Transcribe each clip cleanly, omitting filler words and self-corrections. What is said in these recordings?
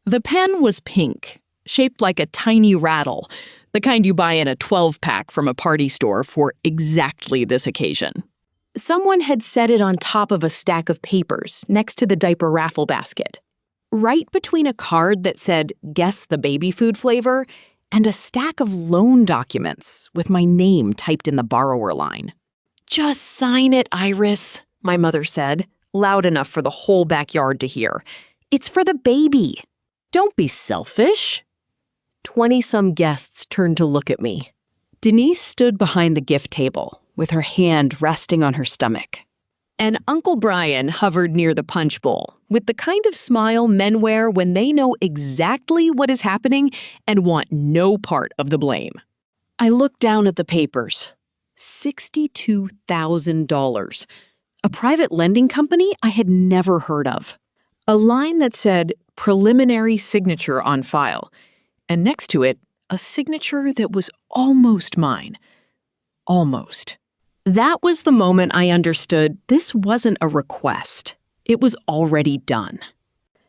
The pen was pink, shaped like a tiny rattle, the kind you buy in a 12-pack from a party store for exactly this occasion. Someone had set it on top of a stack of papers next to the diaper raffle basket, right between a card that said, "Guess the baby food flavor," and a stack of loan documents with my name typed in the borrower line. "Just sign it, Iris," my mother said, loud enough for the whole backyard to hear. "It's for the baby. Don't be selfish." 20-some guests turned to look at me. Denise stood behind the gift table, with her hand resting on her stomach. And Uncle Brian hovered near the punch bowl, with the kind of smile men wear when they know exactly what is happening and want no part of the blame. I looked down at the papers. $62,000. A private lending company I had never heard of. A line that said, "Preliminary signature on file," and next to it, a signature that was almost mine. Almost. That was the moment I understood this wasn't a request. It was already done.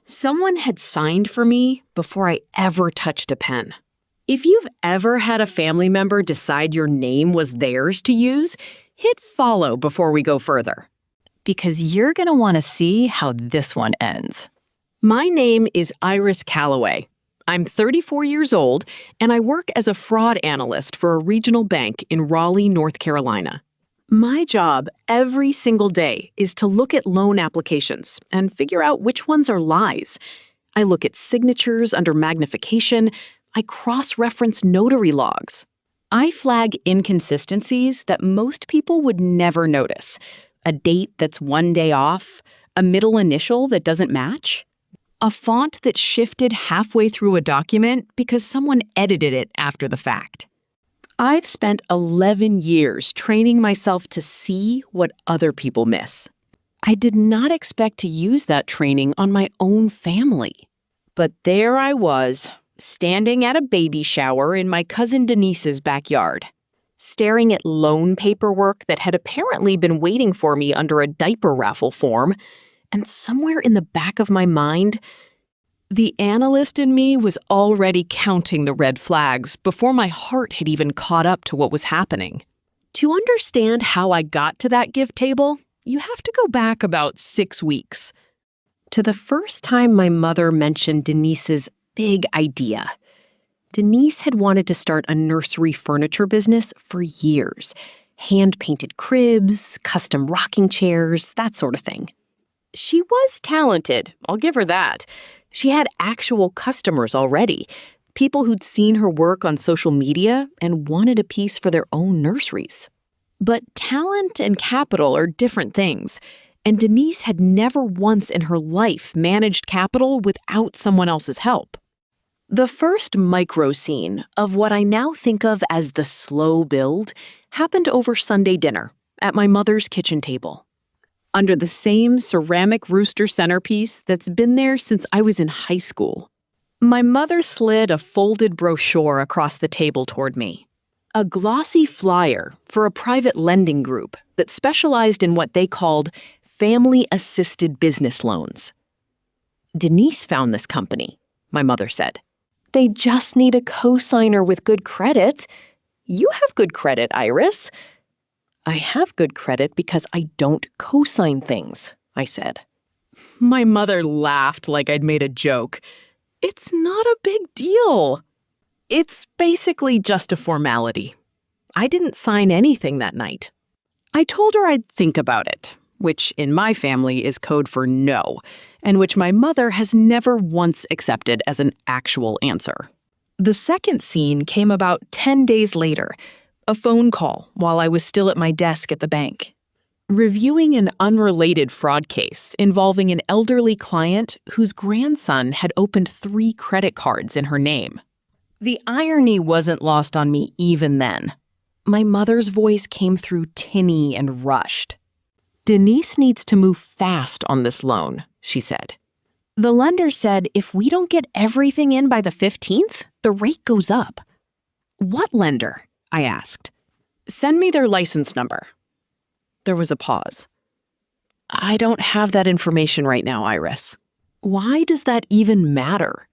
Someone had signed for me before I ever touched a pen. If you've ever had a family member decide your name was theirs to use, hit follow before we go further, because you're going to want to see how this one ends. My name is Iris Calloway. I'm 34 years old, and I work as a fraud analyst for a regional bank in Raleigh, North Carolina. My job every single day is to look at loan applications and figure out which ones are lies. I look at signatures under magnification. I cross-reference notary logs. I flag inconsistencies that most people would never notice. A date that's one day off, a middle initial that doesn't match, a font that shifted halfway through a document because someone edited it after the fact. I've spent 11 years training myself to see what other people miss. I did not expect to use that training on my own family. But there I was, standing at a baby shower in my cousin Denise's backyard, staring at loan paperwork that had apparently been waiting for me under a diaper raffle form, and somewhere in the back of my mind, the analyst in me was already counting the red flags before my heart had even caught up to what was happening. To understand how I got to that gift table, you have to go back about 6 weeks. To the first time my mother mentioned Denise's big idea. Denise had wanted to start a nursery furniture business for years. Hand-painted cribs, custom rocking chairs, that sort of thing. She was talented, I'll give her that. She had actual customers already, people who'd seen her work on social media and wanted a piece for their own nurseries. But talent and capital are different things, and Denise had never once in her life managed capital without someone else's help. The first micro scene of what I now think of as the slow build happened over Sunday dinner at my mother's kitchen table. Under the same ceramic rooster centerpiece that's been there since I was in high school. My mother slid a folded brochure across the table toward me. A glossy flyer for a private lending group that specialized in what they called family-assisted business loans. Denise found this company, my mother said. They just need a co-signer with good credit. You have good credit, Iris. I have good credit because I don't co-sign things, I said. My mother laughed like I'd made a joke. It's not a big deal. It's basically just a formality. I didn't sign anything that night. I told her I'd think about it, which in my family is code for no, and which my mother has never once accepted as an actual answer. The second scene came about 10 days later, a phone call while I was still at my desk at the bank, reviewing an unrelated fraud case involving an elderly client whose grandson had opened 3 credit cards in her name. The irony wasn't lost on me even then. My mother's voice came through tinny and rushed. Denise needs to move fast on this loan, she said. The lender said if we don't get everything in by the 15th, the rate goes up. What lender? I asked. Send me their license number. There was a pause. I don't have that information right now, Iris. Why does that even matter?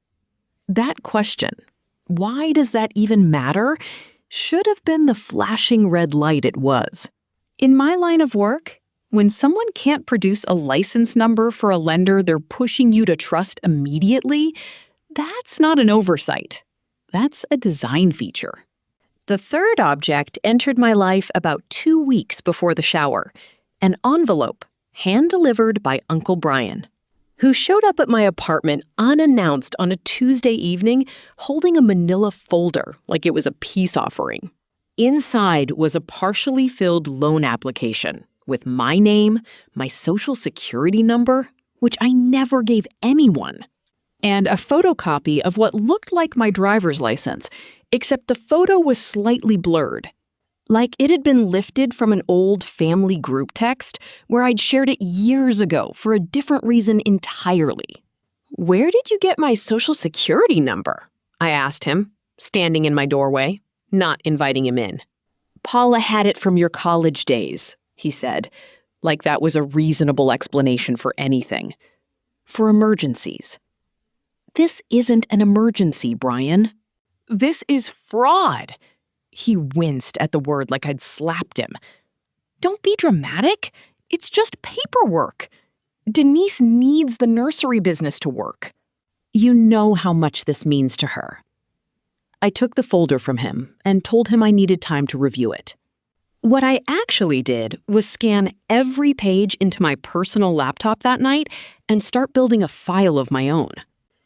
That question, why does that even matter, should have been the flashing red light it was. In my line of work, when someone can't produce a license number for a lender they're pushing you to trust immediately, that's not an oversight. That's a design feature. The third object entered my life about 2 weeks before the shower, an envelope hand-delivered by Uncle Brian, who showed up at my apartment unannounced on a Tuesday evening holding a manila folder like it was a peace offering. Inside was a partially filled loan application with my name, my social security number, which I never gave anyone, and a photocopy of what looked like my driver's license, except the photo was slightly blurred. Like it had been lifted from an old family group text where I'd shared it years ago for a different reason entirely. "Where did you get my social security number?" I asked him, standing in my doorway, not inviting him in. "Paula had it from your college days," he said, like that was a reasonable explanation for anything. "For emergencies." "This isn't an emergency, Brian. This is fraud." He winced at the word like I'd slapped him. "Don't be dramatic. It's just paperwork. Denise needs the nursery business to work. You know how much this means to her." I took the folder from him and told him I needed time to review it. What I actually did was scan every page into my personal laptop that night and start building a file of my own.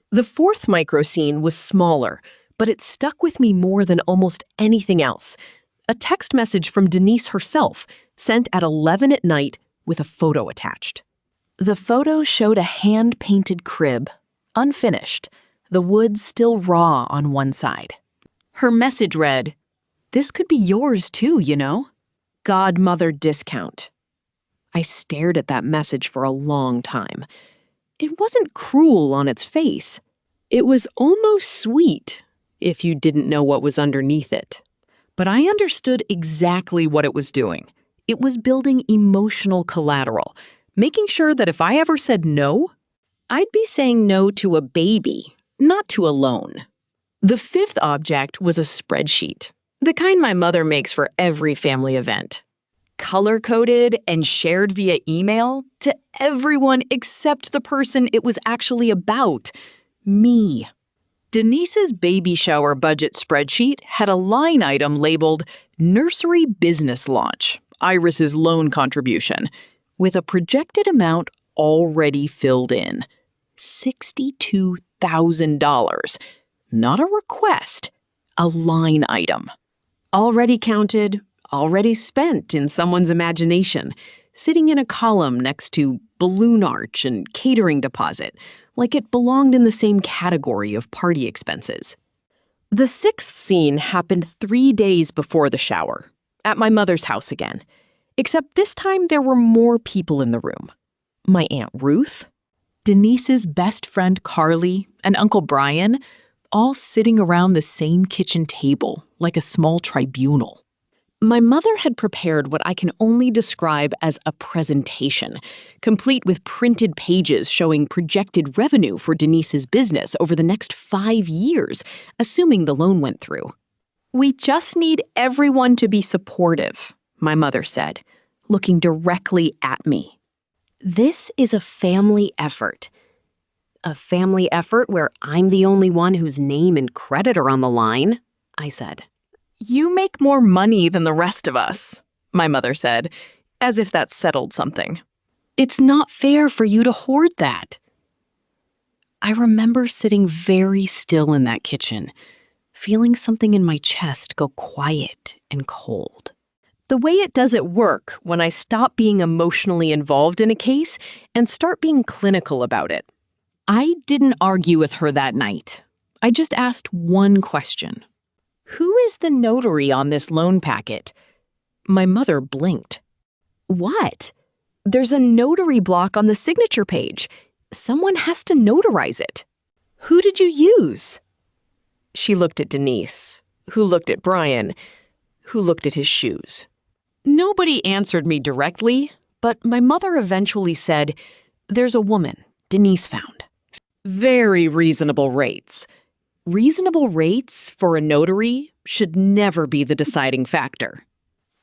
The fourth micro scene was smaller, but it stuck with me more than almost anything else. A text message from Denise herself, sent at 11 at night with a photo attached. The photo showed a hand-painted crib, unfinished, the wood still raw on one side. Her message read, "This could be yours too, you know. Godmother discount." I stared at that message for a long time. It wasn't cruel on its face. It was almost sweet, if you didn't know what was underneath it. But I understood exactly what it was doing. It was building emotional collateral, making sure that if I ever said no, I'd be saying no to a baby, not to a loan. The fifth object was a spreadsheet, the kind my mother makes for every family event. Color-coded and shared via email to everyone except the person it was actually about, me. Denise's baby shower budget spreadsheet had a line item labeled Nursery Business Launch, Iris's loan contribution, with a projected amount already filled in. $62,000. Not a request, a line item. Already counted, already spent in someone's imagination, sitting in a column next to balloon arch and catering deposit, like it belonged in the same category of party expenses. The sixth scene happened 3 days before the shower, at my mother's house again, except this time there were more people in the room. My Aunt Ruth, Denise's best friend Carly, and Uncle Brian, all sitting around the same kitchen table like a small tribunal. My mother had prepared what I can only describe as a presentation, complete with printed pages showing projected revenue for Denise's business over the next 5 years, assuming the loan went through. "We just need everyone to be supportive," my mother said, looking directly at me. "This is a family effort. A family effort where I'm the only one whose name and credit are on the line," I said. "You make more money than the rest of us," my mother said, as if that settled something. "It's not fair for you to hoard that." I remember sitting very still in that kitchen, feeling something in my chest go quiet and cold. The way it does at work when I stop being emotionally involved in a case and start being clinical about it. I didn't argue with her that night. I just asked one question. "Who is the notary on this loan packet?" My mother blinked. "What? There's a notary block on the signature page. Someone has to notarize it. Who did you use?" She looked at Denise, who looked at Brian, who looked at his shoes. Nobody answered me directly, but my mother eventually said, "There's a woman Denise found. Very reasonable rates. reasonable rates for a notary should never be the deciding factor.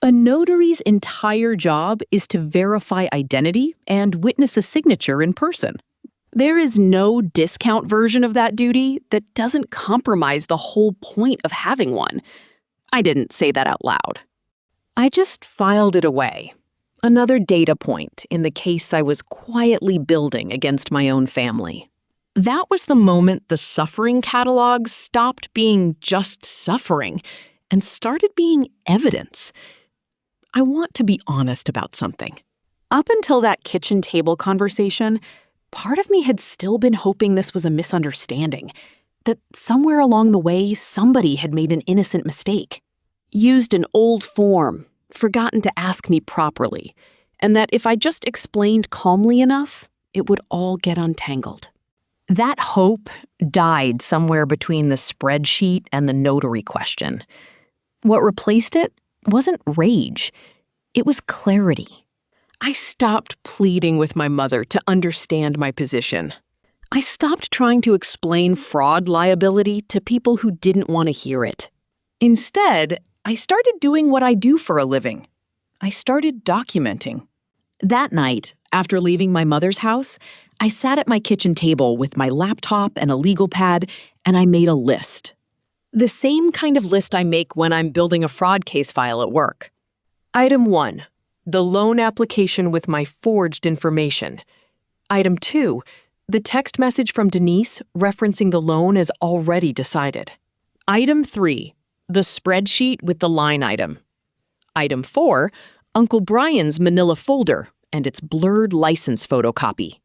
A notary's entire job is to verify identity and witness a signature in person. There is no discount version of that duty that doesn't compromise the whole point of having one. I didn't say that out loud. I just filed it away. Another data point in the case I was quietly building against my own family. That was the moment the suffering catalog stopped being just suffering and started being evidence. I want to be honest about something. Up until that kitchen table conversation, part of me had still been hoping this was a misunderstanding, that somewhere along the way somebody had made an innocent mistake, used an old form, forgotten to ask me properly, and that if I just explained calmly enough, it would all get untangled. That hope died somewhere between the spreadsheet and the notary question. What replaced it wasn't rage. It was clarity. I stopped pleading with my mother to understand my position. I stopped trying to explain fraud liability to people who didn't want to hear it. Instead, I started doing what I do for a living. I started documenting. That night, after leaving my mother's house, I sat at my kitchen table with my laptop and a legal pad, and I made a list. The same kind of list I make when I'm building a fraud case file at work. Item 1, the loan application with my forged information. Item 2, the text message from Denise referencing the loan as already decided. Item 3, the spreadsheet with the line item. Item 4, Uncle Brian's manila folder and its blurred license photocopy.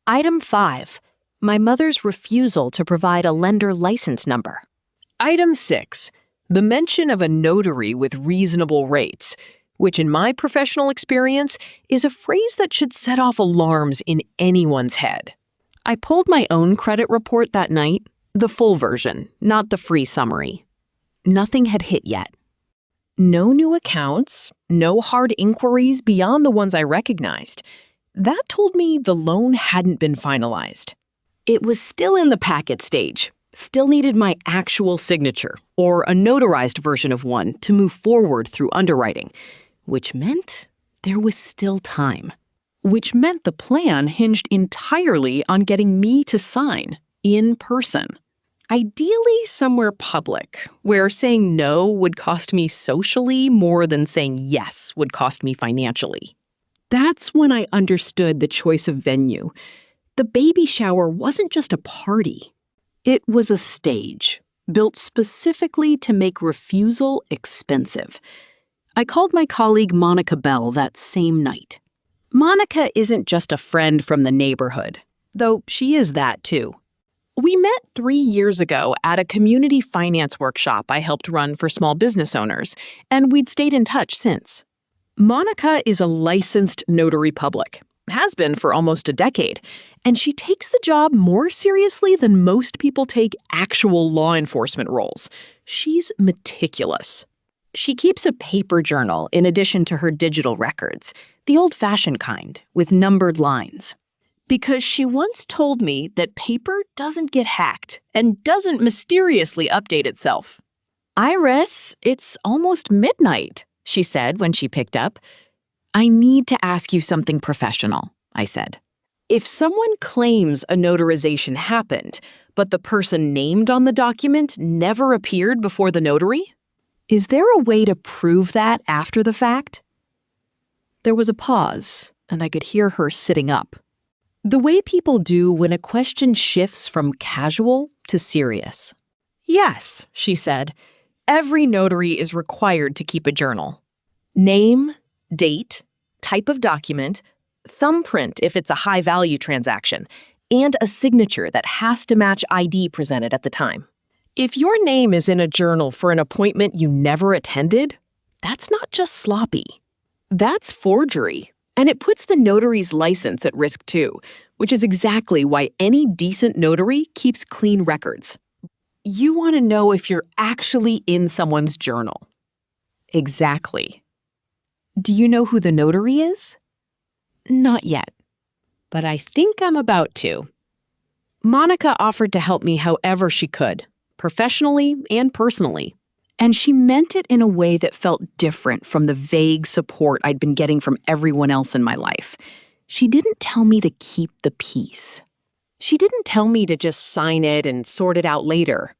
Item 5, my mother's refusal to provide a lender license number. Item 6, the mention of a notary with reasonable rates, which in my professional experience is a phrase that should set off alarms in anyone's head. I pulled my own credit report that night, the full version, not the free summary. Nothing had hit yet. No new accounts, no hard inquiries beyond the ones I recognized. That told me the loan hadn't been finalized. It was still in the packet stage, still needed my actual signature, or a notarized version of one to move forward through underwriting, which meant there was still time. Which meant the plan hinged entirely on getting me to sign, in person. Ideally somewhere public, where saying no would cost me socially more than saying yes would cost me financially. That's when I understood the choice of venue. The baby shower wasn't just a party. It was a stage, built specifically to make refusal expensive. I called my colleague Monica Bell that same night. Monica isn't just a friend from the neighborhood, though she is that too. We met 3 years ago at a community finance workshop I helped run for small business owners, and we'd stayed in touch since. Monica is a licensed notary public, has been for almost a decade, and she takes the job more seriously than most people take actual law enforcement roles. She's meticulous. She keeps a paper journal in addition to her digital records, the old-fashioned kind, with numbered lines. Because she once told me that paper doesn't get hacked and doesn't mysteriously update itself. "Iris, it's almost midnight," she said when she picked up. "I need to ask you something professional," I said. If someone claims a notarization happened, but the person named on the document never appeared before the notary, is there a way to prove that after the fact? There was a pause, and I could hear her sitting up. The way people do when a question shifts from casual to serious. "Yes," she said, "every notary is required to keep a journal. Name, date, type of document, thumbprint if it's a high-value transaction, and a signature that has to match ID presented at the time. If your name is in a journal for an appointment you never attended, that's not just sloppy. That's forgery. And it puts the notary's license at risk too, which is exactly why any decent notary keeps clean records. You want to know if you're actually in someone's journal." "Exactly." "Do you know who the notary is?" "Not yet, but I think I'm about to." Monica offered to help me however she could. professionally and personally. And she meant it in a way that felt different from the vague support I'd been getting from everyone else in my life. She didn't tell me to keep the peace. She didn't tell me to just sign it and sort it out later.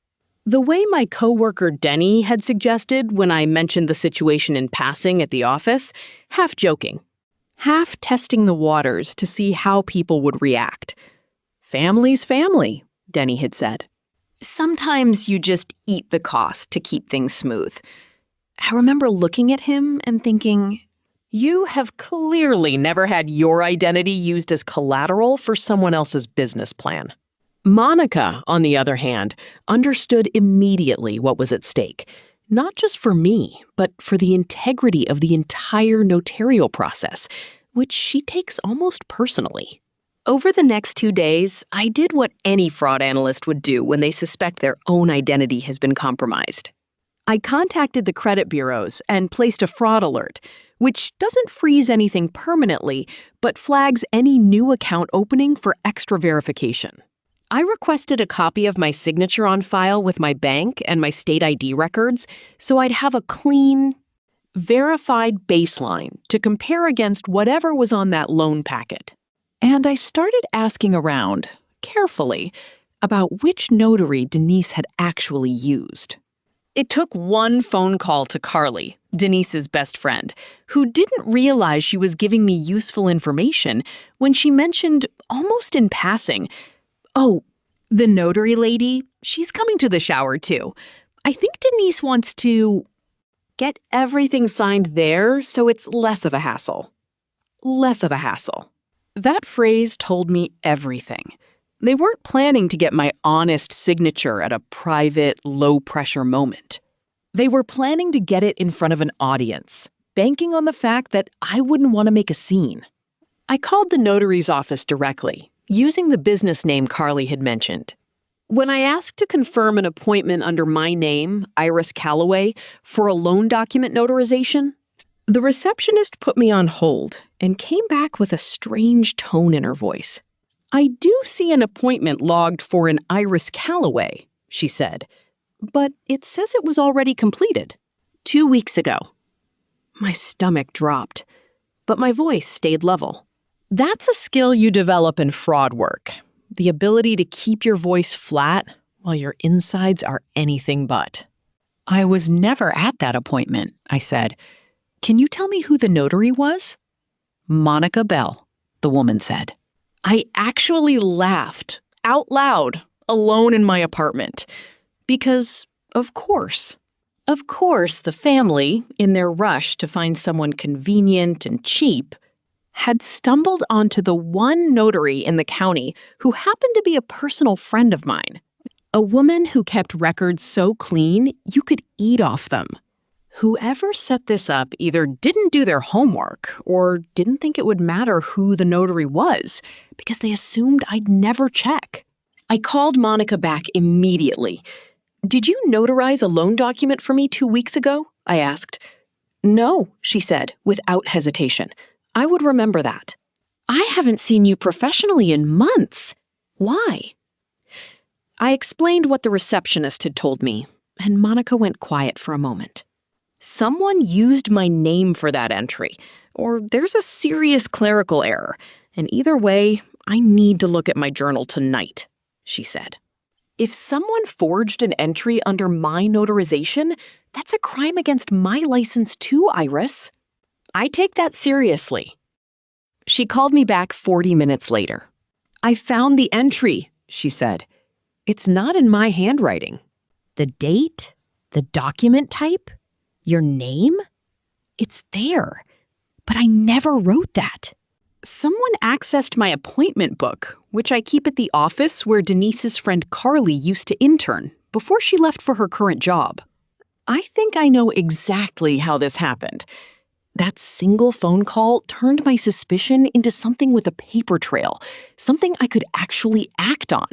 The way my coworker Denny had suggested when I mentioned the situation in passing at the office, half joking, half testing the waters to see how people would react. Family's family, Denny had said. Sometimes you just eat the cost to keep things smooth. I remember looking at him and thinking, you have clearly never had your identity used as collateral for someone else's business plan. Monica, on the other hand, understood immediately what was at stake, not just for me, but for the integrity of the entire notarial process, which she takes almost personally. Over the next 2 days, I did what any fraud analyst would do when they suspect their own identity has been compromised. I contacted the credit bureaus and placed a fraud alert, which doesn't freeze anything permanently, but flags any new account opening for extra verification. I requested a copy of my signature on file with my bank and my state ID records so I'd have a clean, verified baseline to compare against whatever was on that loan packet. And I started asking around, carefully, about which notary Denise had actually used. It took one phone call to Carly, Denise's best friend, who didn't realize she was giving me useful information when she mentioned, almost in passing, oh, the notary lady, she's coming to the shower too. I think Denise wants to get everything signed there so it's less of a hassle. Less of a hassle. That phrase told me everything. They weren't planning to get my honest signature at a private, low-pressure moment. They were planning to get it in front of an audience, banking on the fact that I wouldn't want to make a scene. I called the notary's office directly, using the business name Carly had mentioned. When I asked to confirm an appointment under my name, Iris Calloway, for a loan document notarization, the receptionist put me on hold and came back with a strange tone in her voice. I do see an appointment logged for an Iris Calloway, she said, but it says it was already completed 2 weeks ago. My stomach dropped, but my voice stayed level. That's a skill you develop in fraud work, the ability to keep your voice flat while your insides are anything but. I was never at that appointment, I said. Can you tell me who the notary was? Monica Bell, the woman said. I actually laughed out loud, alone in my apartment. Because, of course, the family, in their rush to find someone convenient and cheap, had stumbled onto the one notary in the county who happened to be a personal friend of mine. A woman who kept records so clean you could eat off them. Whoever set this up either didn't do their homework or didn't think it would matter who the notary was because they assumed I'd never check. I called Monica back immediately. Did you notarize a loan document for me 2 weeks ago? I asked. No, she said, without hesitation. I would remember that. I haven't seen you professionally in months. Why? I explained what the receptionist had told me, and Monica went quiet for a moment. Someone used my name for that entry, or there's a serious clerical error, and either way, I need to look at my journal tonight, she said. If someone forged an entry under my notarization, that's a crime against my license too, Iris. I take that seriously. She called me back 40 minutes later. I found the entry, she said. It's not in my handwriting. The date? The document type? Your name? It's there, but I never wrote that. Someone accessed my appointment book, which I keep at the office where Denise's friend Carly used to intern before she left for her current job. I think I know exactly how this happened. That single phone call turned my suspicion into something with a paper trail, something I could actually act on.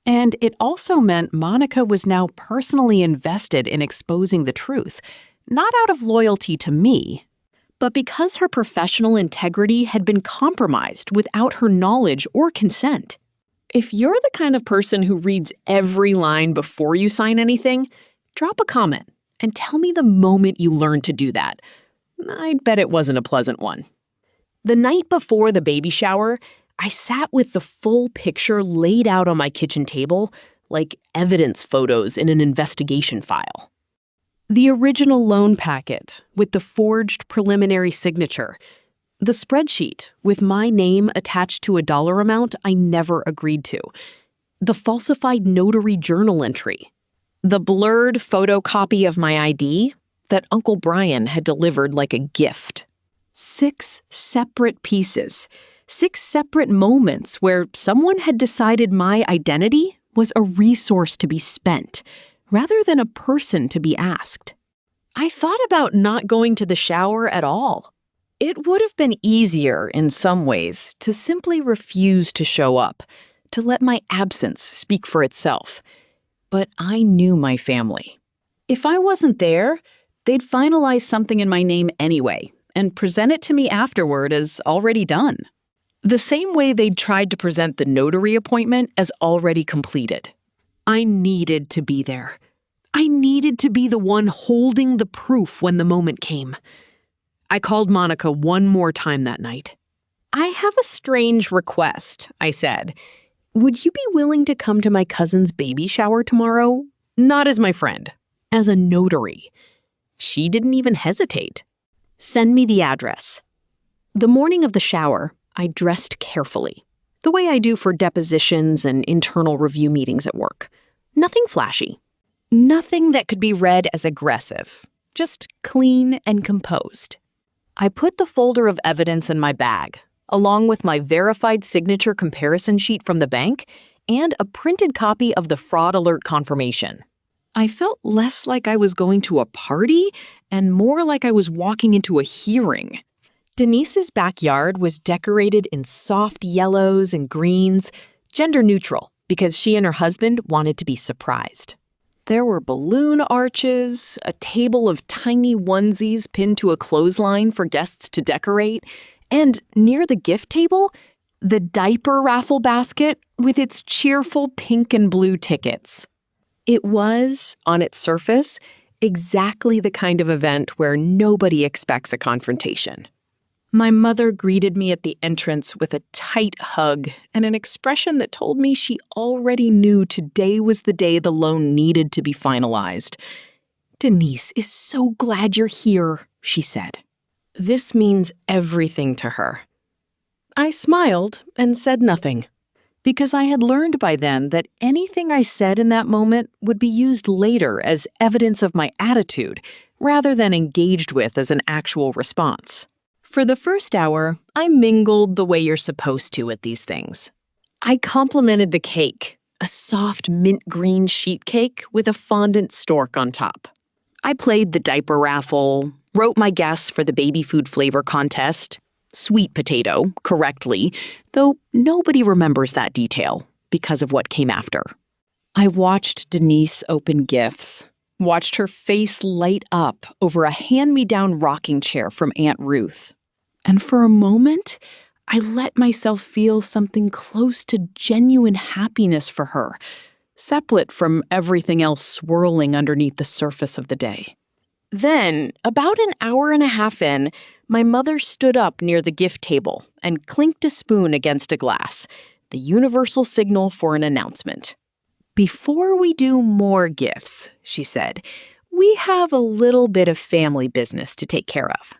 And it also meant Monica was now personally invested in exposing the truth, not out of loyalty to me, but because her professional integrity had been compromised without her knowledge or consent. If you're the kind of person who reads every line before you sign anything, drop a comment and tell me the moment you learned to do that. I'd bet it wasn't a pleasant one. The night before the baby shower, I sat with the full picture laid out on my kitchen table, like evidence photos in an investigation file. The original loan packet with the forged preliminary signature. The spreadsheet with my name attached to a dollar amount I never agreed to. The falsified notary journal entry. The blurred photocopy of my ID that Uncle Brian had delivered like a gift. 6 separate pieces. 6 separate moments where someone had decided my identity was a resource to be spent, rather than a person to be asked. I thought about not going to the shower at all. It would have been easier in some ways to simply refuse to show up, to let my absence speak for itself. But I knew my family. If I wasn't there, they'd finalize something in my name anyway and present it to me afterward as already done. The same way they'd tried to present the notary appointment as already completed. I needed to be there. I needed to be the one holding the proof when the moment came. I called Monica one more time that night. "I have a strange request," I said. "Would you be willing to come to my cousin's baby shower tomorrow? Not as my friend, as a notary." She didn't even hesitate. "Send me the address." The morning of the shower, I dressed carefully, the way I do for depositions and internal review meetings at work. Nothing flashy. Nothing that could be read as aggressive. Just clean and composed. I put the folder of evidence in my bag, along with my verified signature comparison sheet from the bank and a printed copy of the fraud alert confirmation. I felt less like I was going to a party and more like I was walking into a hearing. Denise's backyard was decorated in soft yellows and greens, gender neutral, because she and her husband wanted to be surprised. There were balloon arches, a table of tiny onesies pinned to a clothesline for guests to decorate, and near the gift table, the diaper raffle basket with its cheerful pink and blue tickets. It was, on its surface, exactly the kind of event where nobody expects a confrontation. My mother greeted me at the entrance with a tight hug and an expression that told me she already knew today was the day the loan needed to be finalized. "Denise is so glad you're here," she said. This means everything to her. I smiled and said nothing, because I had learned by then that anything I said in that moment would be used later as evidence of my attitude, rather than engaged with as an actual response. For the first hour, I mingled the way you're supposed to at these things. I complimented the cake, a soft mint green sheet cake with a fondant stork on top. I played the diaper raffle, wrote my guess for the baby food flavor contest, sweet potato, correctly, though nobody remembers that detail because of what came after. I watched Denise open gifts, watched her face light up over a hand-me-down rocking chair from Aunt Ruth. And for a moment, I let myself feel something close to genuine happiness for her, separate from everything else swirling underneath the surface of the day. Then, about an hour and a half in, my mother stood up near the gift table and clinked a spoon against a glass, the universal signal for an announcement. "Before we do more gifts," she said, "we have a little bit of family business to take care of.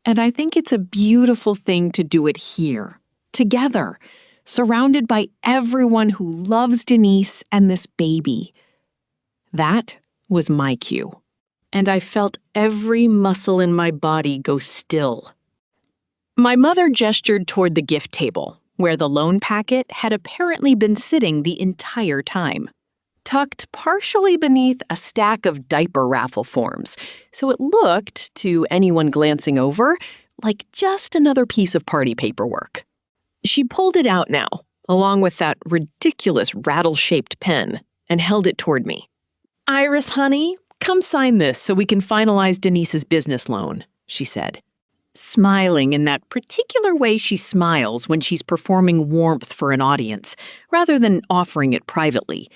And I think it's a beautiful thing to do it here, together, surrounded by everyone who loves Denise and this baby." That was my cue, and I felt every muscle in my body go still. My mother gestured toward the gift table, where the loan packet had apparently been sitting the entire time, tucked partially beneath a stack of diaper raffle forms, so it looked, to anyone glancing over, like just another piece of party paperwork. She pulled it out now, along with that ridiculous rattle-shaped pen, and held it toward me. "Iris, honey, come sign this so we can finalize Denise's business loan," she said. smiling in that particular way she smiles when she's performing warmth for an audience, rather than offering it privately.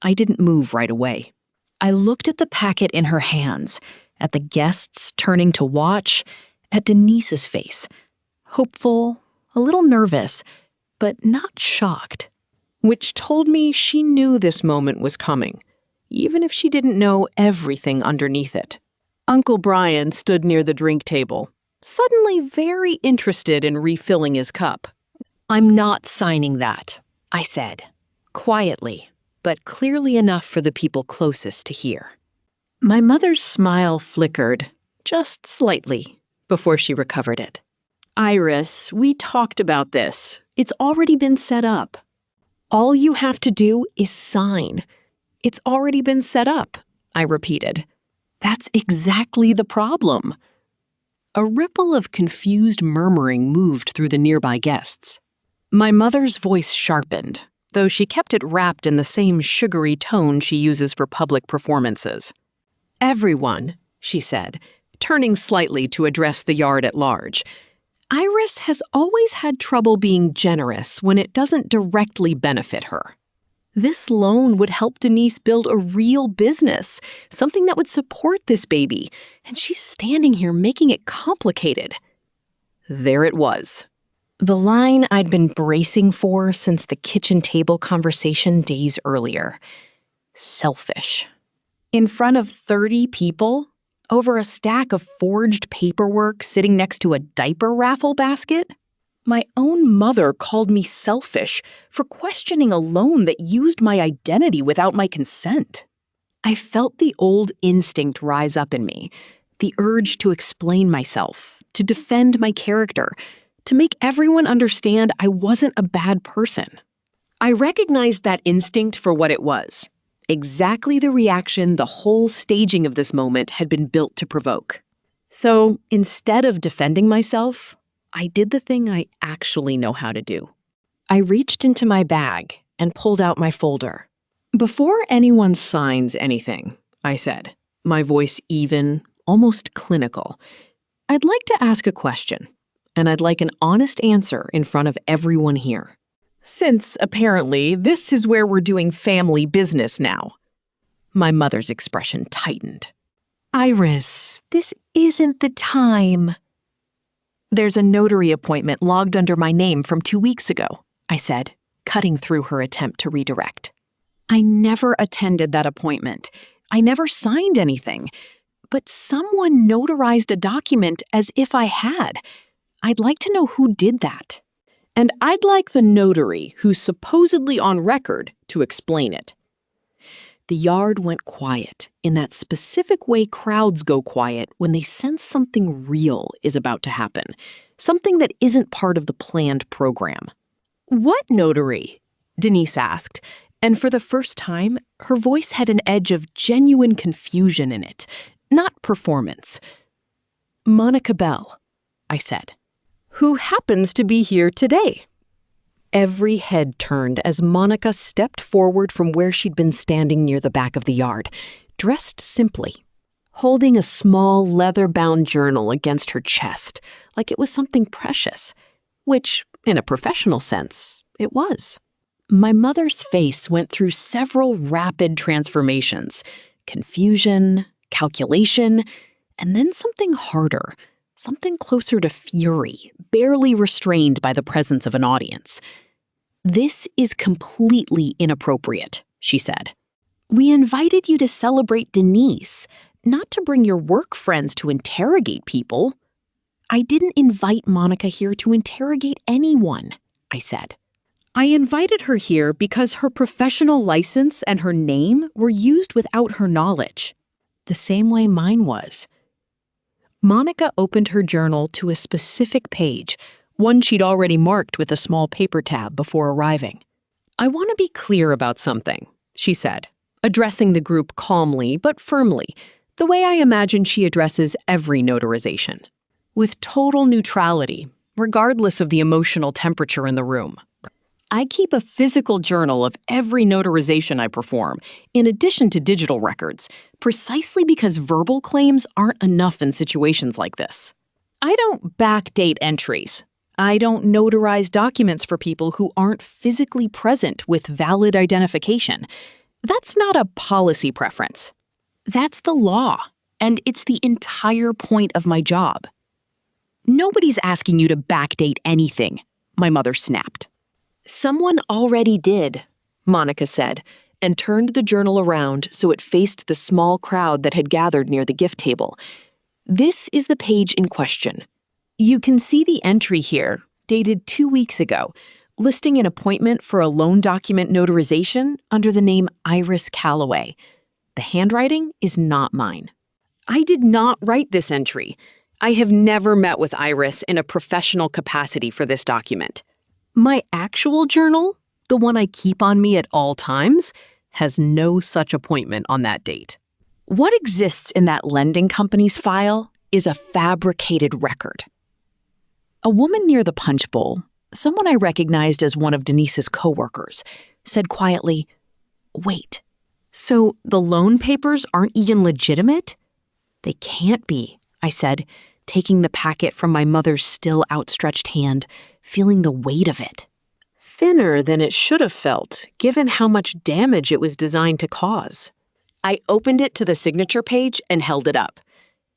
I didn't move right away. I looked at the packet in her hands, at the guests turning to watch, at Denise's face. Hopeful, a little nervous, but not shocked. Which told me she knew this moment was coming, even if she didn't know everything underneath it. Uncle Brian stood near the drink table, suddenly very interested in refilling his cup. "I'm not signing that," I said, quietly, but clearly enough for the people closest to hear. My mother's smile flickered, just slightly, before she recovered it. "Iris, we talked about this. It's already been set up." "All you have to do is sign." "It's already been set up," I repeated. "That's exactly the problem." A ripple of confused murmuring moved through the nearby guests. My mother's voice sharpened, though she kept it wrapped in the same sugary tone she uses for public performances. "Everyone," she said, turning slightly to address the yard at large, "Iris has always had trouble being generous when it doesn't directly benefit her. This loan would help Denise build a real business, something that would support this baby, and she's standing here making it complicated." There it was. The line I'd been bracing for since the kitchen table conversation days earlier. Selfish. In front of 30 people, over a stack of forged paperwork sitting next to a diaper raffle basket? My own mother called me selfish for questioning a loan that used my identity without my consent. I felt the old instinct rise up in me, the urge to explain myself, to defend my character, to make everyone understand I wasn't a bad person. I recognized that instinct for what it was, exactly the reaction the whole staging of this moment had been built to provoke. So instead of defending myself, I did the thing I actually know how to do. I reached into my bag and pulled out my folder. "Before anyone signs anything," I said, my voice even, almost clinical, "I'd like to ask a question, and I'd like an honest answer in front of everyone here. Since, apparently, this is where we're doing family business now." My mother's expression tightened. "Iris, this isn't the time." "There's a notary appointment logged under my name from 2 weeks ago," I said, cutting through her attempt to redirect. "I never attended that appointment. I never signed anything. But someone notarized a document as if I had. I'd like to know who did that. And I'd like the notary, who's supposedly on record, to explain it." The yard went quiet, in that specific way crowds go quiet when they sense something real is about to happen, something that isn't part of the planned program. "What notary?" Denise asked, and for the first time, her voice had an edge of genuine confusion in it, not performance. "Monica Bell," I said, "who happens to be here today." Every head turned as Monica stepped forward from where she'd been standing near the back of the yard, dressed simply, holding a small leather-bound journal against her chest, like it was something precious, which, in a professional sense, it was. My mother's face went through several rapid transformations: confusion, calculation, and then something harder, something closer to fury, barely restrained by the presence of an audience. "This is completely inappropriate," she said. "We invited you to celebrate Denise, not to bring your work friends to interrogate people." "I didn't invite Monica here to interrogate anyone," I said. "I invited her here because her professional license and her name were used without her knowledge, the same way mine was." Monica opened her journal to a specific page, one she'd already marked with a small paper tab before arriving. "I want to be clear about something," she said, addressing the group calmly but firmly, the way I imagine she addresses every notarization, with total neutrality, regardless of the emotional temperature in the room. "I keep a physical journal of every notarization I perform, in addition to digital records, precisely because verbal claims aren't enough in situations like this. I don't backdate entries. I don't notarize documents for people who aren't physically present with valid identification. That's not a policy preference. That's the law, and it's the entire point of my job. Nobody's asking you to backdate anything, my mother snapped. Someone already did, Monica said, and turned the journal around so it faced the small crowd that had gathered near the gift table. This is the page in question. You can see the entry here, dated 2 weeks ago, listing an appointment for a loan document notarization under the name Iris Calloway. The handwriting is not mine. I did not write this entry. I have never met with Iris in a professional capacity for this document. My actual journal, the one I keep on me at all times, has no such appointment on that date. What exists in that lending company's file is a fabricated record. A woman near the punch bowl, someone I recognized as one of Denise's coworkers, said quietly, "Wait, so the loan papers aren't even legitimate?" "They can't be," I said, taking the packet from my mother's still outstretched hand, feeling the weight of it. Thinner than it should have felt, given how much damage it was designed to cause. I opened it to the signature page and held it up.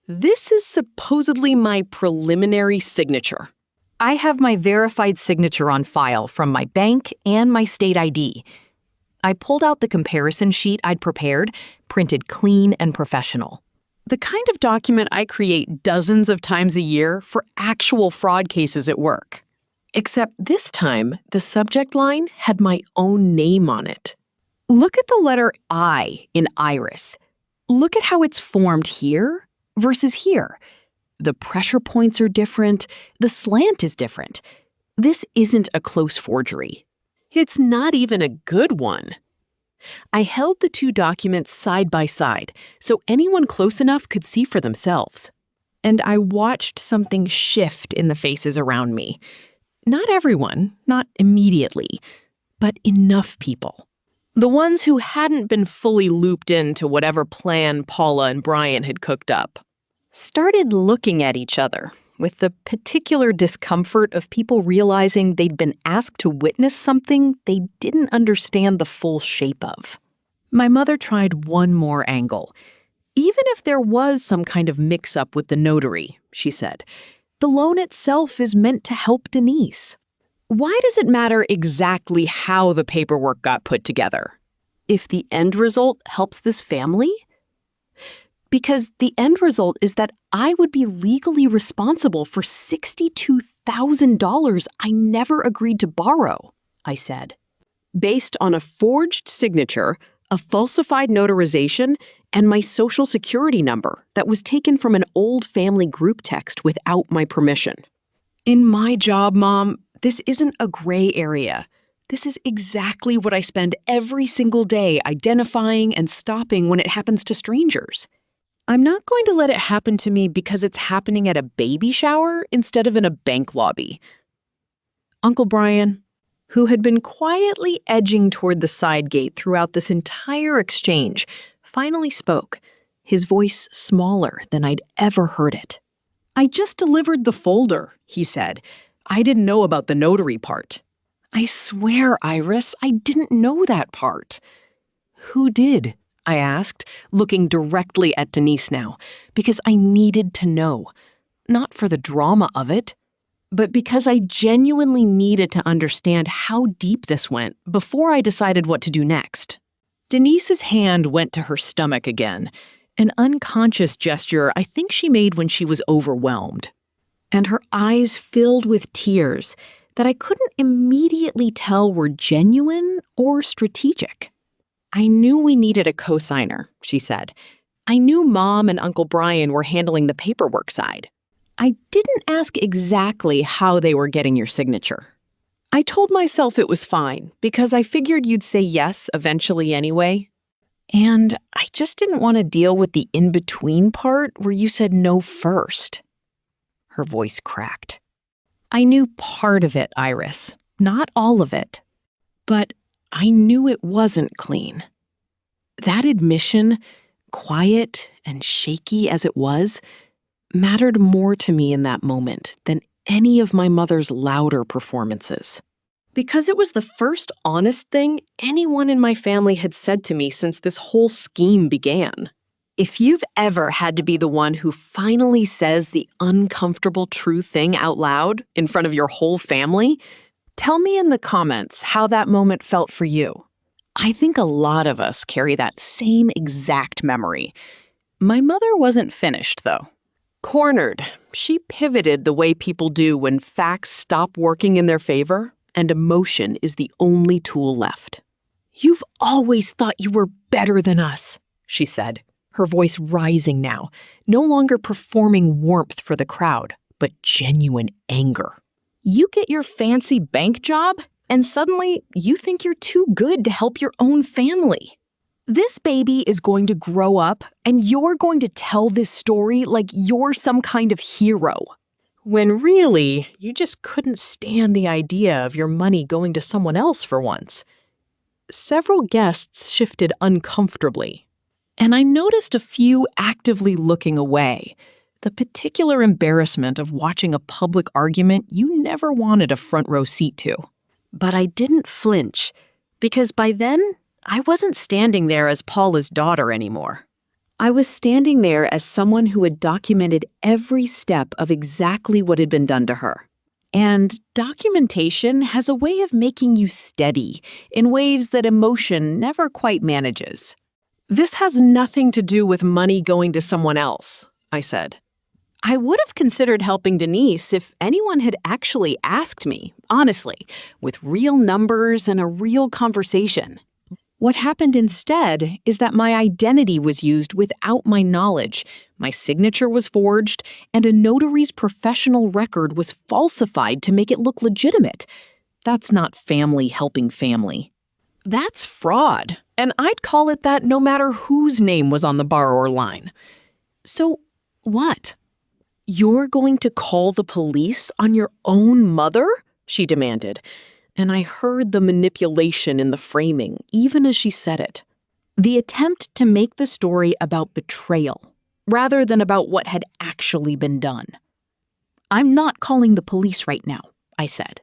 This is supposedly my preliminary signature. I have my verified signature on file from my bank and my state ID. I pulled out the comparison sheet I'd prepared, printed clean and professional. The kind of document I create dozens of times a year for actual fraud cases at work. Except this time, the subject line had my own name on it. Look at the letter I in Iris. Look at how it's formed here versus here. The pressure points are different. The slant is different. This isn't a close forgery. It's not even a good one. I held the two documents side by side so anyone close enough could see for themselves. And I watched something shift in the faces around me. Not everyone, not immediately, but enough people. The ones who hadn't been fully looped into whatever plan Paula and Brian had cooked up started looking at each other with the particular discomfort of people realizing they'd been asked to witness something they didn't understand the full shape of. My mother tried one more angle. Even if there was some kind of mix-up with the notary, she said, the loan itself is meant to help Denise. Why does it matter exactly how the paperwork got put together? If the end result helps this family? Because the end result is that I would be legally responsible for $62,000 I never agreed to borrow, I said. Based on a forged signature, a falsified notarization, and my social security number that was taken from an old family group text without my permission. In my job, Mom, this isn't a gray area. This is exactly what I spend every single day identifying and stopping when it happens to strangers. I'm not going to let it happen to me because it's happening at a baby shower instead of in a bank lobby. Uncle Brian, who had been quietly edging toward the side gate throughout this entire exchange, finally spoke, his voice smaller than I'd ever heard it. "I just delivered the folder," he said. "I didn't know about the notary part." "I swear, Iris, I didn't know that part." "Who did?" I asked, looking directly at Denise now, because I needed to know. Not for the drama of it, but because I genuinely needed to understand how deep this went before I decided what to do next. Denise's hand went to her stomach again, an unconscious gesture I think she made when she was overwhelmed. And her eyes filled with tears that I couldn't immediately tell were genuine or strategic. "I knew we needed a cosigner," she said. "I knew Mom and Uncle Brian were handling the paperwork side. I didn't ask exactly how they were getting your signature. I told myself it was fine because I figured you'd say yes eventually anyway. And I just didn't want to deal with the in-between part where you said no first." Her voice cracked. "I knew part of it, Iris, not all of it. But I knew it wasn't clean. That admission, quiet and shaky as it was, mattered more to me in that moment than any of my mother's louder performances. Because it was the first honest thing anyone in my family had said to me since this whole scheme began. If you've ever had to be the one who finally says the uncomfortable true thing out loud in front of your whole family, tell me in the comments how that moment felt for you. I think a lot of us carry that same exact memory. My mother wasn't finished, though. Cornered, she pivoted the way people do when facts stop working in their favor and emotion is the only tool left. "You've always thought you were better than us," she said, her voice rising now, no longer performing warmth for the crowd, but genuine anger. "You get your fancy bank job, and suddenly you think you're too good to help your own family. This baby is going to grow up, and you're going to tell this story like you're some kind of hero. When really, you just couldn't stand the idea of your money going to someone else for once." Several guests shifted uncomfortably, and I noticed a few actively looking away, the particular embarrassment of watching a public argument you never wanted a front row seat to. But I didn't flinch, because by then, I wasn't standing there as Paula's daughter anymore. I was standing there as someone who had documented every step of exactly what had been done to her. And documentation has a way of making you steady in ways that emotion never quite manages. "This has nothing to do with money going to someone else," I said. "I would have considered helping Denise if anyone had actually asked me, honestly, with real numbers and a real conversation. What happened instead is that my identity was used without my knowledge, my signature was forged, and a notary's professional record was falsified to make it look legitimate. That's not family helping family. That's fraud, and I'd call it that no matter whose name was on the borrower line. So, what? You're going to call the police on your own mother?" she demanded. And I heard the manipulation in the framing, even as she said it. The attempt to make the story about betrayal, rather than about what had actually been done. "I'm not calling the police right now," I said.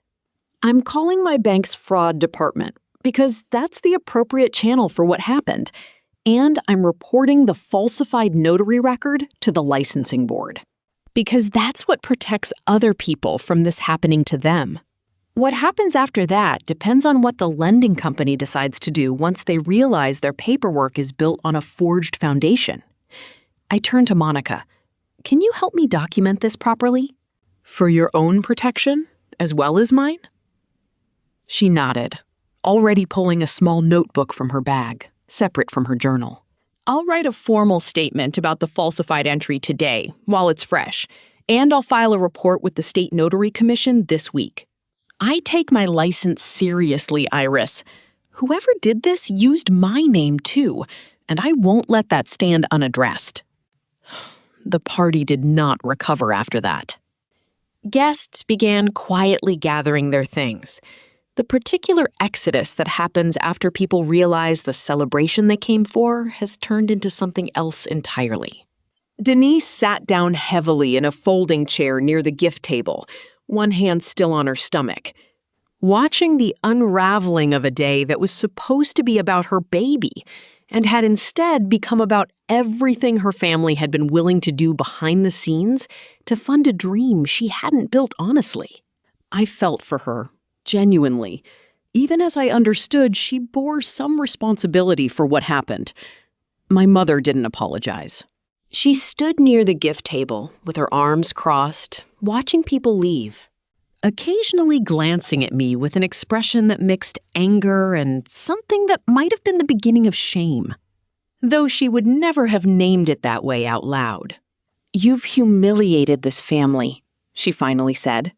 "I'm calling my bank's fraud department, because that's the appropriate channel for what happened, and I'm reporting the falsified notary record to the licensing board. Because that's what protects other people from this happening to them. What happens after that depends on what the lending company decides to do once they realize their paperwork is built on a forged foundation." I turned to Monica. "Can you help me document this properly? For your own protection, as well as mine?" She nodded, already pulling a small notebook from her bag, separate from her journal. "I'll write a formal statement about the falsified entry today, while it's fresh, and I'll file a report with the State Notary Commission this week. I take my license seriously, Iris. Whoever did this used my name too, and I won't let that stand unaddressed." The party did not recover after that. Guests began quietly gathering their things. The particular exodus that happens after people realize the celebration they came for has turned into something else entirely. Denise sat down heavily in a folding chair near the gift table, one hand still on her stomach, watching the unraveling of a day that was supposed to be about her baby and had instead become about everything her family had been willing to do behind the scenes to fund a dream she hadn't built honestly. I felt for her, genuinely, even as I understood she bore some responsibility for what happened. My mother didn't apologize. She stood near the gift table with her arms crossed, watching people leave, occasionally glancing at me with an expression that mixed anger and something that might have been the beginning of shame, though she would never have named it that way out loud. "You've humiliated this family," she finally said.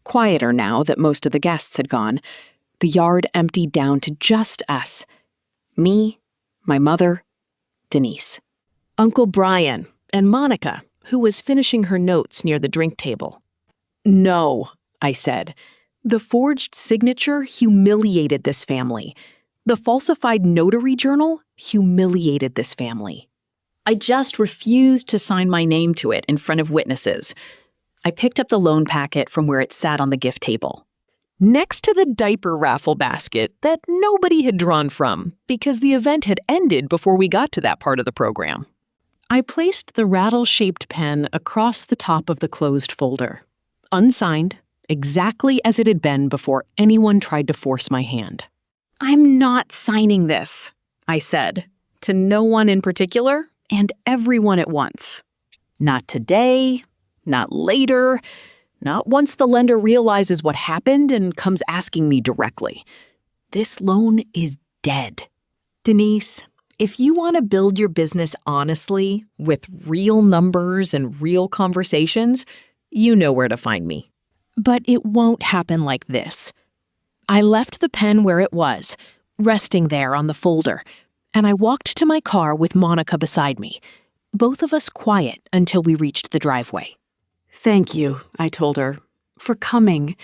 Quieter now that most of the guests had gone, the yard emptied down to just us. Me, my mother, Denise, Uncle Brian, and Monica, who was finishing her notes near the drink table. "No," I said. "The forged signature humiliated this family. The falsified notary journal humiliated this family." I just refused to sign my name to it in front of witnesses. I picked up the loan packet from where it sat on the gift table, next to the diaper raffle basket that nobody had drawn from because the event had ended before we got to that part of the program. I placed the rattle-shaped pen across the top of the closed folder, unsigned, exactly as it had been before anyone tried to force my hand. "I'm not signing this," I said, to no one in particular and everyone at once. Not today, not later, not once the lender realizes what happened and comes asking me directly. This loan is dead. Denise, if you want to build your business honestly, with real numbers and real conversations, you know where to find me. But it won't happen like this. I left the pen where it was, resting there on the folder, and I walked to my car with Monica beside me, both of us quiet until we reached the driveway. "Thank you," I told her, "for coming,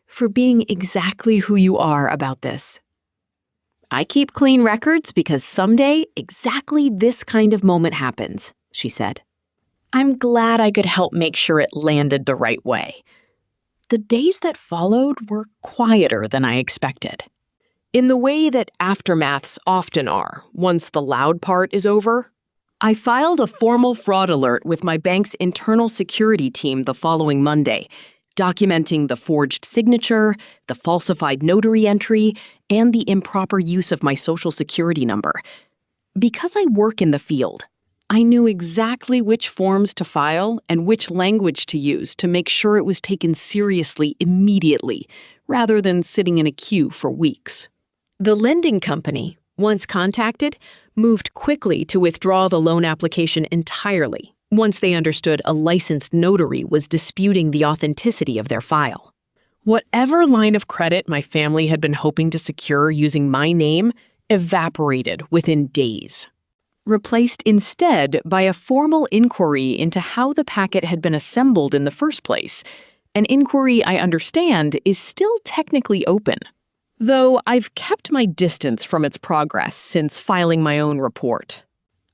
for being exactly who you are about this. I keep clean records because someday exactly this kind of moment happens," she said. I'm glad I could help make sure it landed the right way. The days that followed were quieter than I expected. In the way that aftermaths often are, once the loud part is over, I filed a formal fraud alert with my bank's internal security team the following Monday, documenting the forged signature, the falsified notary entry, and the improper use of my social security number. Because I work in the field, I knew exactly which forms to file and which language to use to make sure it was taken seriously immediately, rather than sitting in a queue for weeks. The lending company, once contacted, moved quickly to withdraw the loan application entirely once they understood a licensed notary was disputing the authenticity of their file. Whatever line of credit my family had been hoping to secure using my name evaporated within days, replaced instead by a formal inquiry into how the packet had been assembled in the first place, an inquiry I understand is still technically open. Though I've kept my distance from its progress since filing my own report.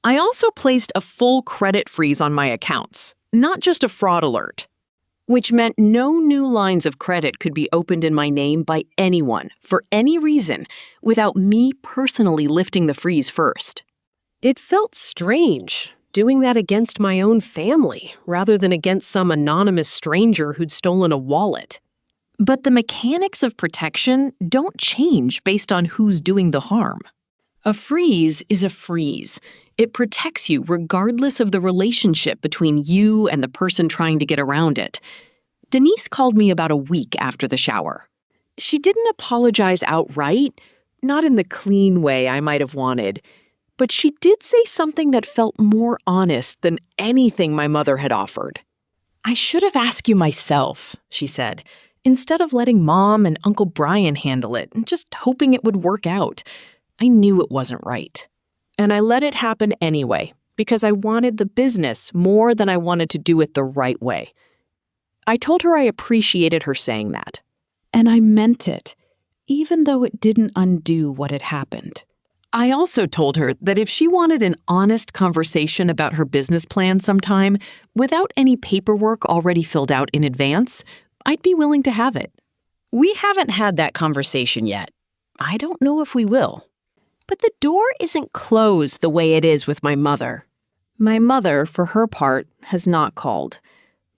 I also placed a full credit freeze on my accounts, not just a fraud alert, which meant no new lines of credit could be opened in my name by anyone for any reason without me personally lifting the freeze first. It felt strange doing that against my own family rather than against some anonymous stranger who'd stolen a wallet. But the mechanics of protection don't change based on who's doing the harm. A freeze is a freeze. It protects you regardless of the relationship between you and the person trying to get around it. Denise called me about a week after the shower. She didn't apologize outright, not in the clean way I might have wanted, but she did say something that felt more honest than anything my mother had offered. "I should have asked you myself," she said, "instead of letting Mom and Uncle Brian handle it and just hoping it would work out. I knew it wasn't right. And I let it happen anyway, because I wanted the business more than I wanted to do it the right way." I told her I appreciated her saying that. And I meant it, even though it didn't undo what had happened. I also told her that if she wanted an honest conversation about her business plan sometime, without any paperwork already filled out in advance, I'd be willing to have it. We haven't had that conversation yet. I don't know if we will. But the door isn't closed the way it is with my mother. My mother, for her part, has not called.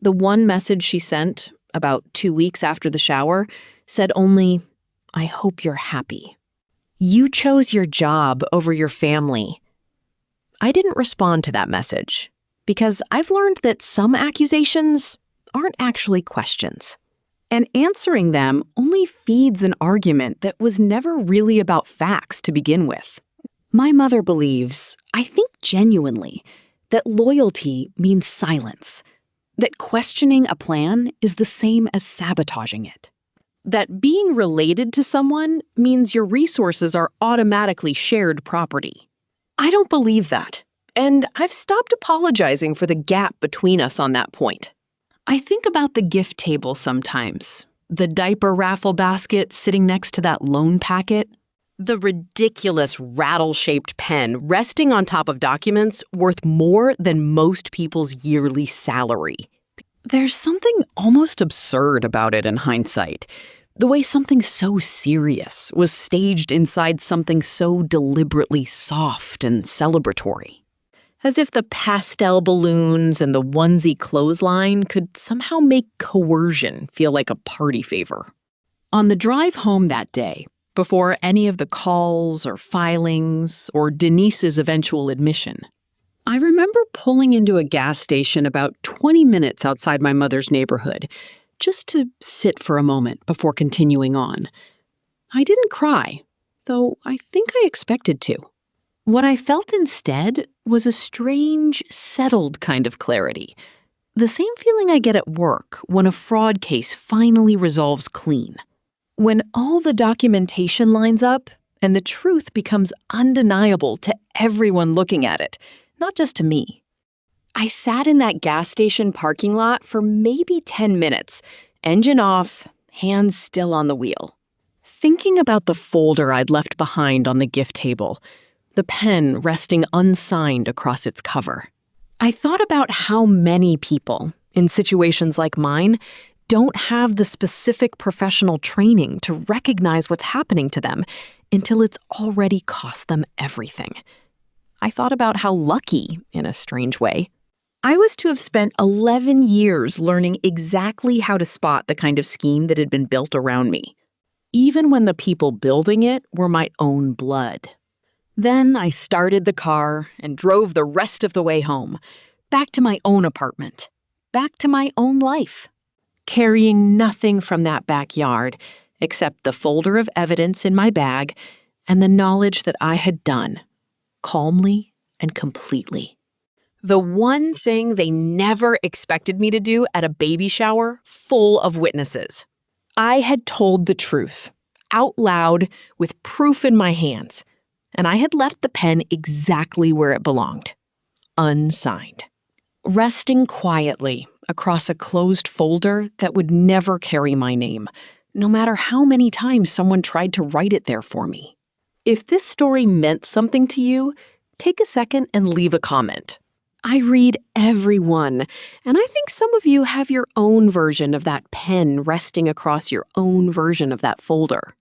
The one message she sent, about 2 weeks after the shower, said only, "I hope you're happy. You chose your job over your family." I didn't respond to that message, because I've learned that some accusations aren't actually questions. And answering them only feeds an argument that was never really about facts to begin with. My mother believes, I think genuinely, that loyalty means silence, that questioning a plan is the same as sabotaging it, that being related to someone means your resources are automatically shared property. I don't believe that, and I've stopped apologizing for the gap between us on that point. I think about the gift table sometimes, the diaper raffle basket sitting next to that loan packet. The ridiculous rattle-shaped pen resting on top of documents worth more than most people's yearly salary. There's something almost absurd about it in hindsight. The way something so serious was staged inside something so deliberately soft and celebratory. As if the pastel balloons and the onesie clothesline could somehow make coercion feel like a party favor. On the drive home that day, before any of the calls or filings or Denise's eventual admission, I remember pulling into a gas station about 20 minutes outside my mother's neighborhood, just to sit for a moment before continuing on. I didn't cry, though I think I expected to. What I felt instead was a strange, settled kind of clarity. The same feeling I get at work when a fraud case finally resolves clean. When all the documentation lines up and the truth becomes undeniable to everyone looking at it, not just to me. I sat in that gas station parking lot for maybe 10 minutes, engine off, hands still on the wheel, thinking about the folder I'd left behind on the gift table, the pen resting unsigned across its cover. I thought about how many people, in situations like mine, don't have the specific professional training to recognize what's happening to them until it's already cost them everything. I thought about how lucky, in a strange way, I was to have spent 11 years learning exactly how to spot the kind of scheme that had been built around me, even when the people building it were my own blood. Then I started the car and drove the rest of the way home, back to my own apartment, back to my own life, carrying nothing from that backyard except the folder of evidence in my bag and the knowledge that I had done, calmly and completely. The one thing they never expected me to do at a baby shower full of witnesses. I had told the truth, out loud, with proof in my hands, and I had left the pen exactly where it belonged, unsigned, resting quietly across a closed folder that would never carry my name, no matter how many times someone tried to write it there for me. If this story meant something to you, take a second and leave a comment. I read every one, and I think some of you have your own version of that pen resting across your own version of that folder.